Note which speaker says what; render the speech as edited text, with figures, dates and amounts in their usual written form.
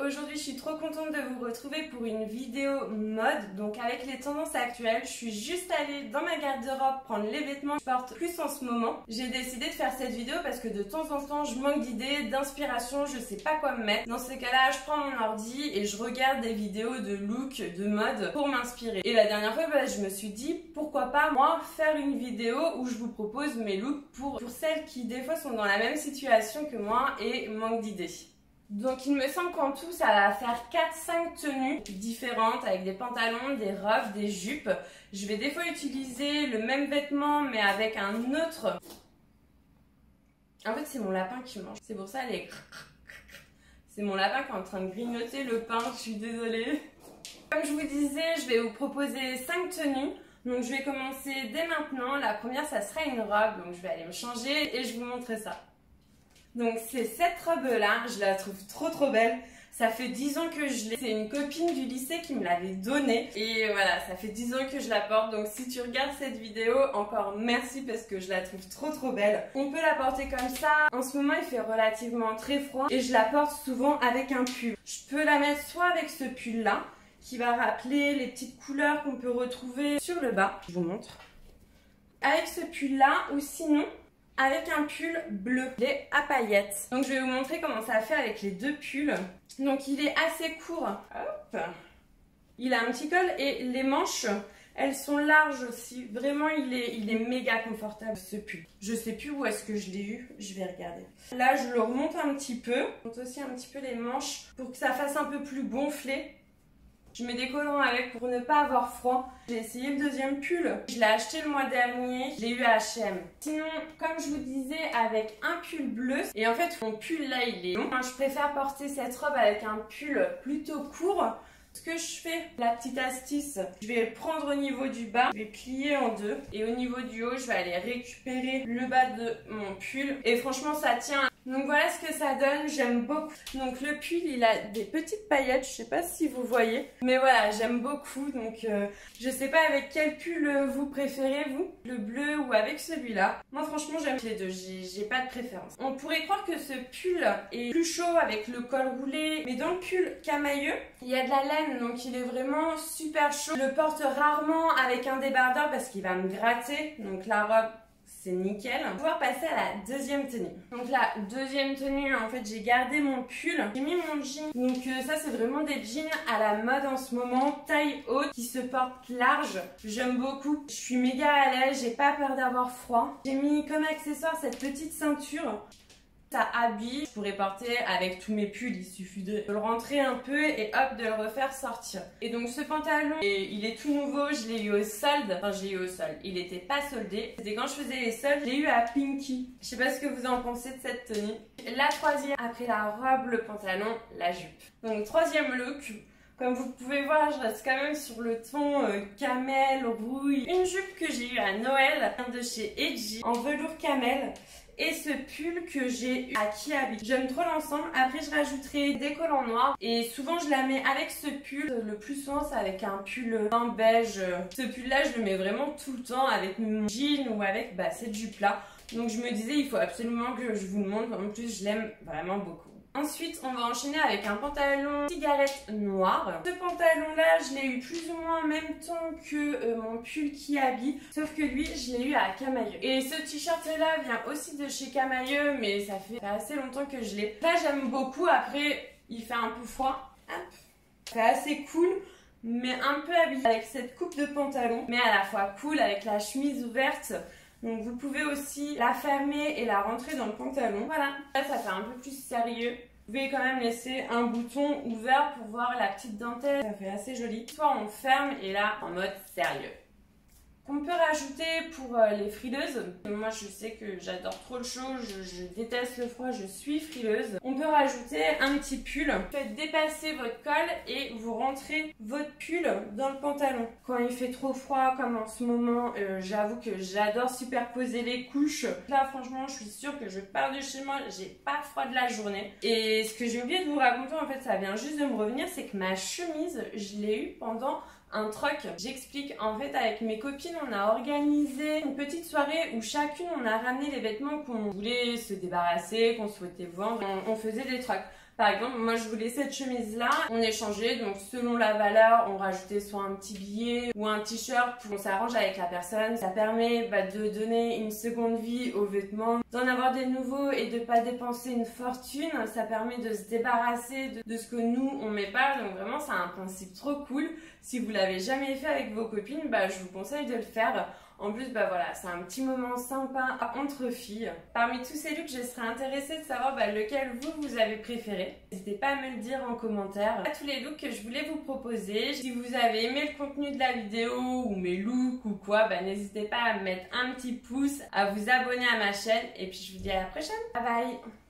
Speaker 1: aujourd'hui je suis trop contente de vous retrouver pour une vidéo mode. Donc avec les tendances actuelles, je suis juste allée dans ma garde-robe prendre les vêtements que je porte plus en ce moment. J'ai décidé de faire cette vidéo parce que de temps en temps je manque d'idées, d'inspiration, je sais pas quoi me mettre. Dans ces cas-là, je prends mon ordi et je regarde des vidéos de look, de mode pour m'inspirer. Et la dernière fois, je me suis dit pourquoi pas moi faire une vidéo où je vous propose mes looks pour celles qui des fois sont dans la même situation que moi et manquent d'idées. Donc il me semble qu'en tout ça va faire 4-5 tenues différentes avec des pantalons, des robes, des jupes. Je vais des fois utiliser le même vêtement mais avec un autre... En fait c'est mon lapin qui mange, c'est pour ça les... C'est mon lapin qui est en train de grignoter le pain, je suis désolée. Comme je vous disais, je vais vous proposer 5 tenues. Donc je vais commencer dès maintenant. La première ça sera une robe, donc je vais aller me changer et je vous montrer ça. Donc c'est cette robe-là, je la trouve trop belle. Ça fait 10 ans que je l'ai. C'est une copine du lycée qui me l'avait donnée. Et voilà, ça fait 10 ans que je la porte. Donc si tu regardes cette vidéo, encore merci parce que je la trouve trop belle. On peut la porter comme ça. En ce moment, il fait relativement très froid. Et je la porte souvent avec un pull. Je peux la mettre soit avec ce pull-là, qui va rappeler les petites couleurs qu'on peut retrouver sur le bas. Je vous montre. Avec ce pull-là, ou sinon... avec un pull bleu, il est à paillettes. Donc je vais vous montrer comment ça fait avec les deux pulls. Donc il est assez court. Hop. Il a un petit col et les manches, elles sont larges aussi. Vraiment, il est méga confortable ce pull. Je sais plus où est-ce que je l'ai eu. Je vais regarder. Là, je le remonte un petit peu. Je remonte aussi un petit peu les manches pour que ça fasse un peu plus gonflé. Je mets des collants avec pour ne pas avoir froid. J'ai essayé le deuxième pull. Je l'ai acheté le mois dernier. Je l'ai eu à H&M. Sinon, comme je vous disais, avec un pull bleu. Et en fait, mon pull là, il est long. Je préfère porter cette robe avec un pull plutôt court. Ce que je fais, la petite astuce, je vais prendre au niveau du bas, je vais plier en deux. Et au niveau du haut, je vais aller récupérer le bas de mon pull. Et franchement, ça tient. Donc voilà ce que ça donne, j'aime beaucoup. Donc le pull, il a des petites paillettes, je sais pas si vous voyez. Mais voilà, j'aime beaucoup. Donc je sais pas avec quel pull vous préférez, vous. Le bleu ou avec celui-là. Moi franchement, j'aime les deux, j'ai pas de préférence. On pourrait croire que ce pull est plus chaud avec le col roulé. Mais dans le pull camailleux, il y a de la laine, donc il est vraiment super chaud. Je le porte rarement avec un débardeur parce qu'il va me gratter. Donc la robe... c'est nickel. On va pouvoir passer à la deuxième tenue. Donc la deuxième tenue, en fait, j'ai gardé mon pull. J'ai mis mon jean. Donc ça, c'est vraiment des jeans à la mode en ce moment. Taille haute, qui se portent large. J'aime beaucoup. Je suis méga à l'aise. J'ai pas peur d'avoir froid. J'ai mis comme accessoire cette petite ceinture. Ça habille, je pourrais porter avec tous mes pulls, il suffit de le rentrer un peu et hop, de le refaire sortir. Et donc ce pantalon, il est tout nouveau, je l'ai eu au solde, enfin je l'ai eu au solde, il était pas soldé. C'était quand je faisais les soldes, je l'ai eu à Pinky. Je sais pas ce que vous en pensez de cette tenue. La troisième, après la robe, le pantalon, la jupe. Donc troisième look. Comme vous pouvez voir, je reste quand même sur le ton camel, rouille. Une jupe que j'ai eue à Noël de chez Edgy en velours camel. Et ce pull que j'ai eu à Kiabi. J'aime trop l'ensemble. Après, je rajouterai des collants noirs. Et souvent, je la mets avec ce pull. Le plus souvent, c'est avec un pull en beige. Ce pull-là, je le mets vraiment tout le temps avec mon jean ou avec cette jupe-là. Donc, je me disais, il faut absolument que je vous le montre. En plus, je l'aime vraiment beaucoup. Ensuite, on va enchaîner avec un pantalon cigarette noir. Ce pantalon-là, je l'ai eu plus ou moins en même temps que mon pull Kiabi, sauf que lui, je l'ai eu à Camailleux. Et ce t-shirt-là vient aussi de chez Camailleux, mais ça fait assez longtemps que je l'ai. Là, j'aime beaucoup. Après, il fait un peu froid. Hop. C'est assez cool, mais un peu habillé avec cette coupe de pantalon, mais à la fois cool avec la chemise ouverte. Donc vous pouvez aussi la fermer et la rentrer dans le pantalon. Voilà, là ça fait un peu plus sérieux. Vous pouvez quand même laisser un bouton ouvert pour voir la petite dentelle. Ça fait assez joli. Soit on ferme et là en mode sérieux. On peut rajouter pour les frileuses. Moi je sais que j'adore trop le chaud, je déteste le froid, je suis frileuse. On peut rajouter un petit pull. Vous faites dépasser votre col et vous rentrez votre pull dans le pantalon. Quand il fait trop froid comme en ce moment, j'avoue que j'adore superposer les couches. Là franchement je suis sûre que je pars de chez moi, j'ai pas froid de la journée. Et ce que j'ai oublié de vous raconter, en fait ça vient juste de me revenir, c'est que ma chemise, je l'ai eue pendant un troc. J'explique, en fait avec mes copines on a organisé une petite soirée où chacune on a ramené les vêtements qu'on voulait se débarrasser, qu'on souhaitait vendre. On faisait des trocs. Par exemple, moi je voulais cette chemise là, on échangeait, donc selon la valeur, on rajoutait soit un petit billet ou un t-shirt pour qu'on s'arrange avec la personne. Ça permet de donner une seconde vie aux vêtements, d'en avoir des nouveaux et de pas dépenser une fortune. Ça permet de se débarrasser de ce que nous on met pas, donc vraiment c'est un principe trop cool. Si vous l'avez jamais fait avec vos copines, je vous conseille de le faire. En plus, voilà, c'est un petit moment sympa entre filles. Parmi tous ces looks, je serais intéressée de savoir lequel vous avez préféré. N'hésitez pas à me le dire en commentaire. À tous les looks que je voulais vous proposer. Si vous avez aimé le contenu de la vidéo ou mes looks ou quoi, n'hésitez pas à me mettre un petit pouce, à vous abonner à ma chaîne. Et puis je vous dis à la prochaine. Bye bye!